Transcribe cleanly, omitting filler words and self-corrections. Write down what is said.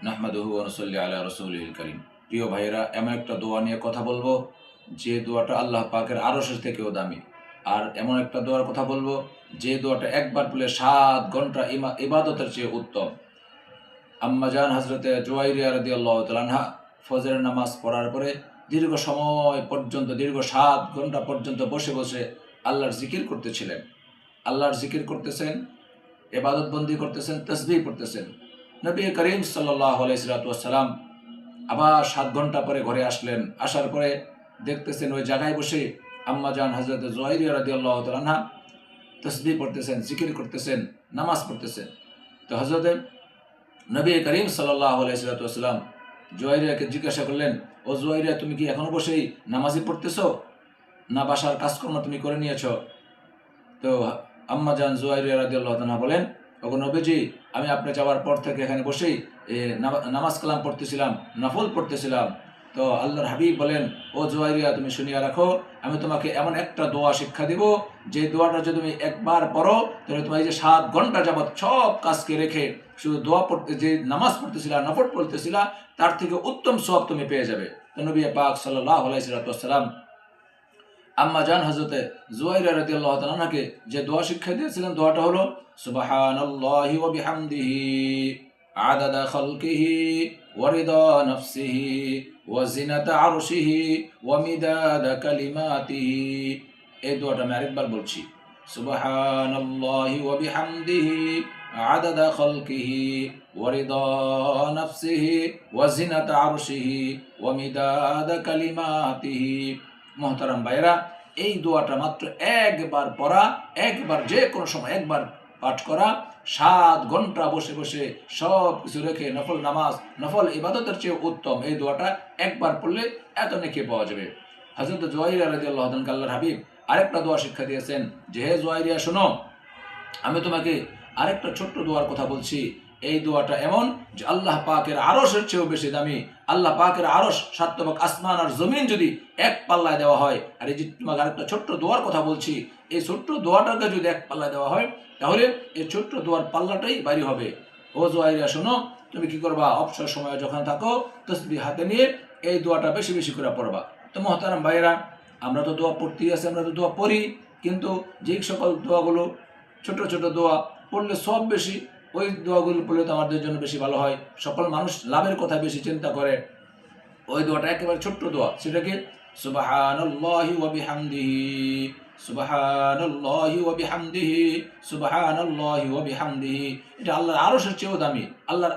নাহমাদুহু ওয়া নুসাল্লি আলা রাসূলিল কারীম। প্রিয় ভাইয়েরা, এমন একটা দোয়া নিয়ে কথা বলবো যে দোয়াটা আল্লাহ পাকের আরশের থেকেও দামি। আর এমন একটা দোয়ার কথা বলবো যে দোয়াটা একবার পড়লে 7 ঘন্টা ইবাদতের চেয়ে উত্তম। আম্মা জান হযরতে জুয়াইরিয়া রাদিয়াল্লাহু তাআলা আনহা ফজরের নামাজ পড়ার পরে দীর্ঘ সময় পর্যন্ত, দীর্ঘ 7 ঘন্টা পর্যন্ত বসে বসে আল্লাহর জিকির করতেছিলেন। আল্লাহর জিকির করতেছেন, ইবাদত বন্দি করতেছেন, তাসবিহ পড়তেছেন। নবী করিম সাল্লাল্লাহু আলাইহি ওয়াসাল্লাম আবার 7 ঘন্টা পরে ঘরে আসলেন। আসার পরে দেখতেছেন ওই জায়গায় বসে আম্মা জান হযরত জুয়াইরিয়া রাদিয়াল্লাহু তাআলা আনহা তাসবিহ পড়তেছেন, জিকির করতেছেন, নামাজ পড়তেছেন। তো হযরত নবী করিম সাল্লাল্লাহু আলাইহি ওয়াসাল্লাম জুয়াইরিয়াকে জিজ্ঞাসা করলেন, ও জুয়াইরিয়া, তুমি কি এখনো বসেই নামাজই পড়তেছো, না বাসার কাজকর্ম তুমি করে নিয়েছো? তো আম্মা জান জুয়াইরিয়া রাদিয়াল্লাহু তাআলা বলেন, ওগো নবীজি, আমি আপনি যাওয়ার পর থেকে এখানে বসেই নামাজ কালাম পড়তেছিলাম, নফল পড়তেছিলাম। তো আল্লাহর হাবিব বলেন, ও জুয়াইরিয়া, তুমি শুনিয়া রাখো, আমি তোমাকে এমন একটা দোয়া শিক্ষা দিব, যে দোয়াটা যদি তুমি একবার পড়ো তাহলে তোমার এই যে 7 ঘন্টা যাবৎ সব কাজকে রেখে শুধু দোয়া পড়তে, যে নামাজ পড়তেছিলা, নফল পড়তেছিলা, তার থেকে উত্তম সওয়াব তুমি পেয়ে যাবে। তো নবী পাক সাল্লাল্লাহু আলাইহি ওয়াসাল্লাম আম্মা জান হযরতে জুয়াইরিয়া রাদিয়াল্লাহু তাআলা আনহাকে যে দোয়া শিক্ষা দিয়েছিলেন, দোয়াটা হলো সুবহানাল্লাহি ওয়া বিহামদিহি আদাদা খালকিহি ওয়া রিদা নাফসিহি ওয়া জিনাতা আরশিহি ওয়া মিদাদা কালিমাতিহি। এই দোয়াটা আমি আরেকবার বলছি, সুবহানাল্লাহি ওয়া বিহামদিহি আদাদা খালকিহি ওয়া রিদা নাফসিহি ওয়া জিনাতা আরশিহি ওয়া মিদাদা কালিমাতিহি। মোহতারাম ভাইরা, এই দোয়াটা মাত্র একবার পড়া, একবার যে কোনো সময় একবার পাঠ করা, 7 ঘন্টা বসে বসে সব কিছু রেখে নফল নামাজ, নফল ইবাদতের চেয়ে উত্তম। এই দোয়াটা একবার পড়লে এত নেকি পাওয়া যাবে। হযরত জুয়াইরিয়া রাদিয়াল্লাহু তাআলা আল্লাহর হাবিব আরেকটা দোয়া শিক্ষা দিয়েছেন যে, হে জুয়াইরিয়া, শোনো, আমি তোমাকে আরেকটা ছোট্ট দোয়ার কথা বলছি। এই দোয়াটা এমন যে আল্লাহ পাকের আরশের চেয়েও বেশি দামি। আল্লাহ পাকের আরশ, সাতবাক আসমান আর জমিন যদি এক পাল্লায় দেওয়া হয়, আর এই যে তোমাকে আরেকটা ছোট্ট দোয়ার কথা বলছি, এই ছোট্ট দোয়াটাকে যদি এক পাল্লায় দেওয়া হয়, তাহলে এই ছোট্ট দোয়ার পাল্লাটাই ভারী হবে। ও জুয়াইরিয়া, শোনো, তুমি কি করবা, অবসর সময় যখন থাকো তাসবিহ হাতে নিয়ে এই দোয়াটা বেশি বেশি করে পড়বা। তো মোহতারাম ভাইরা, আমরা তো দোয়া পড়তেই আছি, আমরা তো দোয়া পড়ি, কিন্তু যেই সকল দোয়াগুলো ছোট ছোট দোয়া পড়লে সব বেশি, ওই দোয়াগুলো পড়লে তো আমাদের জন্য বেশি ভালো হয়। সকল মানুষ লাভের কথা বেশি চিন্তা করে। ওই দোয়াটা একেবারে ছোট্ট দোয়া, সেটাকে সুবহানাল্লাহি ওয়া বিহামদিহি, সুবহানাল্লাহি ওয়া বিহামদিহি, সুবহানাল্লাহি ওয়া বিহামদিহি। এটা আল্লাহর আরশের চেয়েও দামি। আল্লাহর